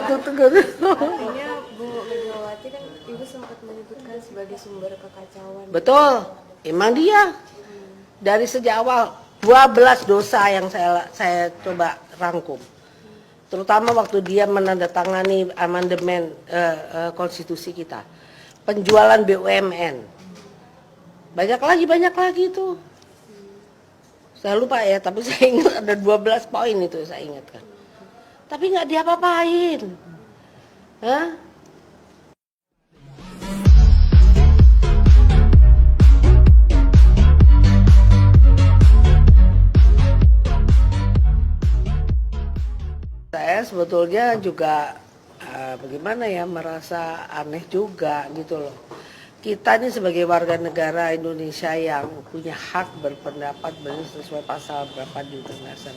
Artinya Bu Megawati kan Ibu sempat menyebutkan sebagai sumber kekacauan. Betul, emang dia dari sejak awal 12 dosa yang saya coba rangkum. Terutama waktu dia menandatangani amandemen konstitusi kita. Penjualan BUMN. Banyak lagi itu. Saya lupa ya, tapi saya ingat ada 12 poin itu saya ingatkan. Tapi nggak diapa-apain. Hah? Saya sebetulnya juga bagaimana ya, merasa aneh juga gitu loh. Kita ini sebagai warga negara Indonesia yang punya hak berpendapat sesuai pasal berapa di Undang Dasar.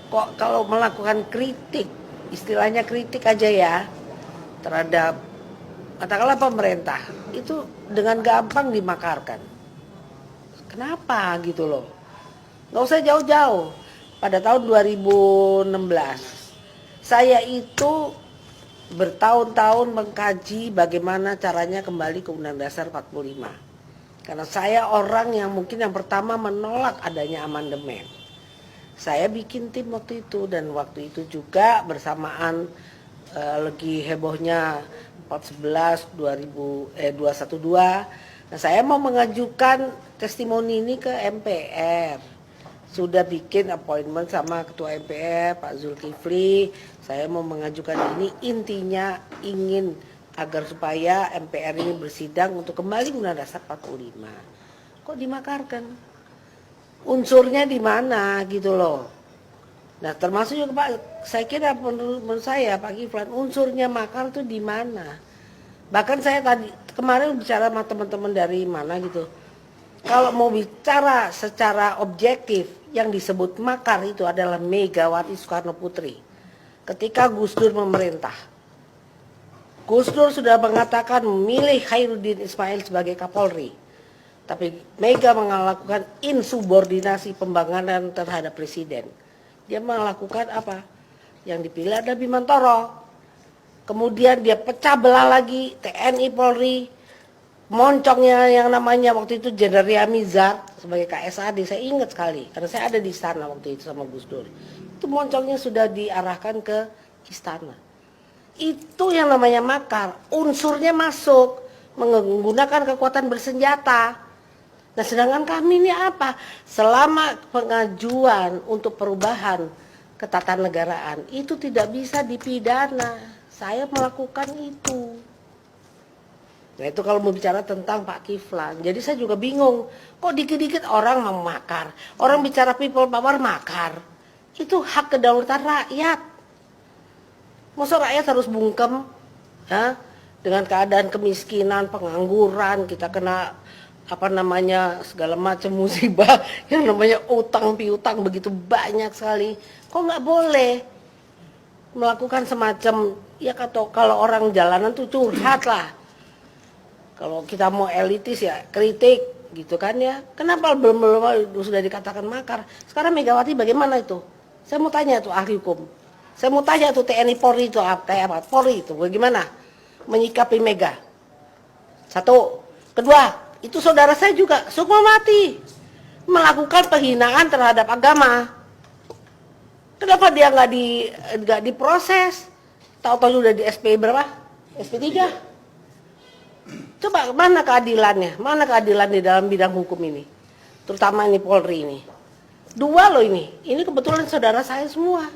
Kok kalau melakukan kritik, istilahnya kritik aja ya, terhadap katakanlah pemerintah, itu dengan gampang dimakarkan. Kenapa gitu loh? Nggak usah jauh-jauh. Pada tahun 2016, saya itu bertahun-tahun mengkaji bagaimana caranya kembali ke Undang Dasar 45. Karena saya orang yang mungkin yang pertama menolak adanya amandemen. Saya bikin tim waktu itu, dan waktu itu juga bersamaan lagi hebohnya 411 212. Nah, saya mau mengajukan testimoni ini ke MPR. Sudah bikin appointment sama Ketua MPR Pak Zulkifli. Saya mau mengajukan ini, intinya ingin agar supaya MPR ini bersidang untuk kembali Undang Dasar 45. Kok dimakarkan? Unsurnya di mana gitu loh. Nah, termasuk juga Pak, saya kira menurut saya Pak Kiflan, unsurnya makar itu di mana? Bahkan saya tadi kemarin bicara sama teman-teman dari mana gitu. Kalau mau bicara secara objektif, yang disebut makar itu adalah Megawati Soekarno Putri. Ketika Gus Dur memerintah, Gus Dur sudah mengatakan memilih Khairuddin Ismail sebagai Kapolri. Tapi Mega melakukan insubordinasi pembangunan terhadap Presiden. Dia melakukan apa? Yang dipilih ada Bimantoro. Kemudian dia pecah belah lagi TNI Polri. Moncongnya yang namanya waktu itu Jenderal Riamizar sebagai KSAD, saya ingat sekali karena saya ada di istana waktu itu sama Gus Dur. Itu moncongnya sudah diarahkan ke istana. Itu yang namanya makar, unsurnya masuk, menggunakan kekuatan bersenjata. Nah, sedangkan kami ini apa? Selama pengajuan untuk perubahan ketatanegaraan itu tidak bisa dipidana. Saya melakukan itu. Nah, itu kalau mau bicara tentang Pak Kiflan. Jadi saya juga bingung, kok dikit-dikit orang mau makar. Orang bicara people power makar. Itu hak kedaulatan rakyat. Masa rakyat harus bungkem ya, dengan keadaan kemiskinan, pengangguran, kita kena apa namanya segala macam musibah yang namanya utang piutang begitu banyak sekali. Kok nggak boleh melakukan semacam ya, kalau orang jalanan tuh curhat lah. Kalau kita mau elitis ya kritik gitu kan ya. Kenapa belum sudah dikatakan makar? Sekarang Megawati bagaimana itu? Saya mau tanya tuh ahli hukum. Saya mau tanya tuh TNI Polri itu kayak apa? Polri itu bagaimana menyikapi Mega? Satu. Kedua, itu saudara saya juga Sukmawati melakukan penghinaan terhadap agama. Kenapa dia nggak diproses? Tahu-tahu udah di SP berapa? SP 3. Coba mana keadilannya? Mana keadilan di dalam bidang hukum ini? Terutama ini Polri ini. Dua loh ini. Ini kebetulan saudara saya semua.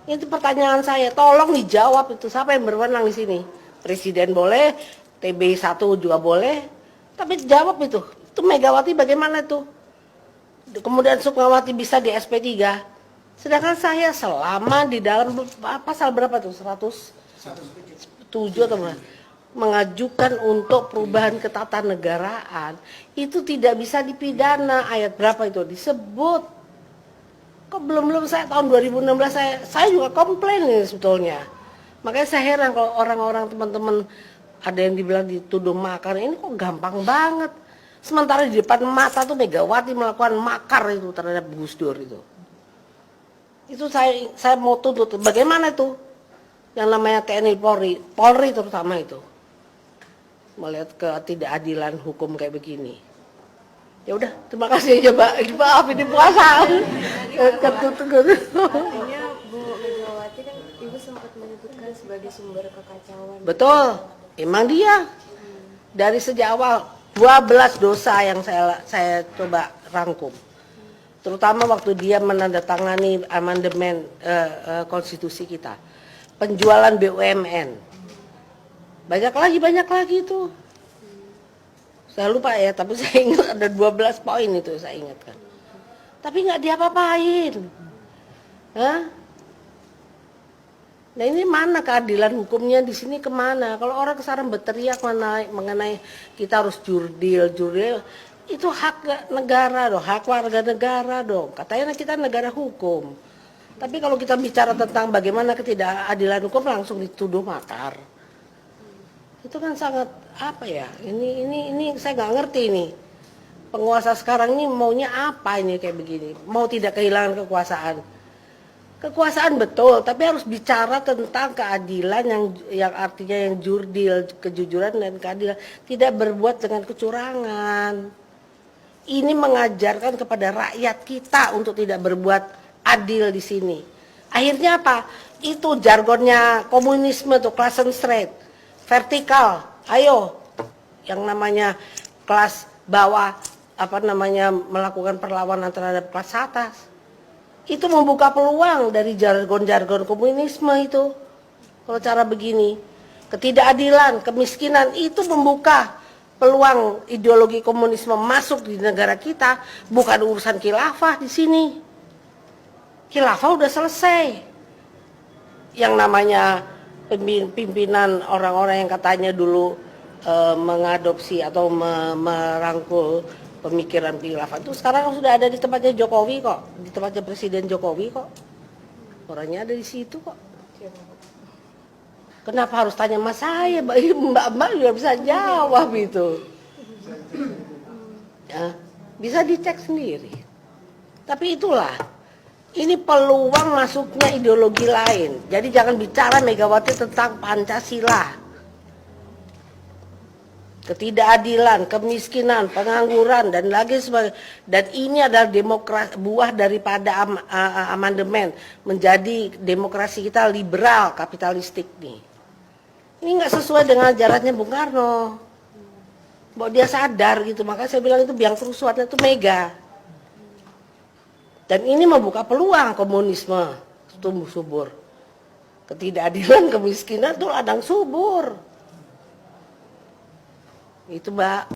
Itu pertanyaan saya, tolong dijawab itu. Siapa yang berwenang di sini? Presiden boleh, TB 1 juga boleh. Tapi jawab itu. Itu Megawati bagaimana itu? Kemudian Sukmawati bisa di SP 3. Sedangkan saya selama di dalam pasal berapa tuh? 107 atau berapa? Mengajukan untuk perubahan ketatanegaraan itu tidak bisa dipidana. Ayat berapa itu disebut? Kok belum saya tahun 2016 saya juga komplain nih sebetulnya. Makanya saya heran kalau orang-orang teman-teman ada yang dibilang dituduh makar, ini kok gampang banget. Sementara di depan mata tuh Megawati melakukan makar itu terhadap Gus Dur itu. Itu saya mau tuntut. Bagaimana itu? yang namanya TNI Polri terutama itu melihat ketidakadilan hukum kayak begini. Ya udah, terima kasih aja Mbak. Maaf ini puasa. Artinya Bu Megawati kan Ibu sempat menyebutkan sebagai sumber kekacauan. Betul, emang dia dari sejak awal 12 dosa yang saya coba rangkum. Terutama waktu dia menandatangani amandemen konstitusi kita. Penjualan BUMN. Banyak lagi itu. Saya lupa ya, tapi saya ingat ada 12 poin itu saya ingatkan. Tapi nggak diapa-apain. Hah? Nah ini mana keadilan hukumnya di sini kemana? Kalau orang sekarang berteriak mengenai kita harus jurdil, itu hak negara dong, hak warga negara dong. Katanya kita negara hukum. Tapi kalau kita bicara tentang bagaimana ketidakadilan hukum langsung dituduh makar. Itu kan sangat apa ya? Ini saya nggak ngerti nih. Penguasa sekarang ini maunya apa ini kayak begini? Mau tidak kehilangan kekuasaan? Kekuasaan betul, tapi harus bicara tentang keadilan yang artinya yang jurdil, kejujuran dan keadilan, tidak berbuat dengan kecurangan. Ini mengajarkan kepada rakyat kita untuk tidak berbuat adil di sini. Akhirnya apa? Itu jargonnya komunisme tuh, Klassenstreit, vertikal. Ayo, yang namanya kelas bawah melakukan perlawanan terhadap kelas atas. Itu membuka peluang dari jargon-jargon komunisme itu. Kalau cara begini, ketidakadilan, kemiskinan itu membuka peluang ideologi komunisme masuk di negara kita, bukan urusan khilafah di sini. Khilafah udah selesai. Yang namanya pimpinan orang-orang yang katanya dulu mengadopsi atau merangkul pemikiran khilafah itu sekarang sudah ada di tempatnya Jokowi kok, di tempatnya Presiden Jokowi kok. Orangnya ada di situ kok. Kenapa harus tanya sama saya? Mbak-mbak juga bisa jawab itu. Ya, bisa dicek sendiri. Tapi itulah, ini peluang masuknya ideologi lain. Jadi jangan bicara Megawati tentang Pancasila. Ketidakadilan, kemiskinan, pengangguran dan lagi sebagainya. Dan ini adalah buah daripada amandemen menjadi demokrasi kita liberal kapitalistik nih. Ini nggak sesuai dengan ajarannya Bung Karno. Bahwa dia sadar gitu, makanya saya bilang itu biang kerusuhannya itu Mega. Dan ini membuka peluang komunisme tumbuh subur. Ketidakadilan, kemiskinan itu ladang subur. Itu Mbak.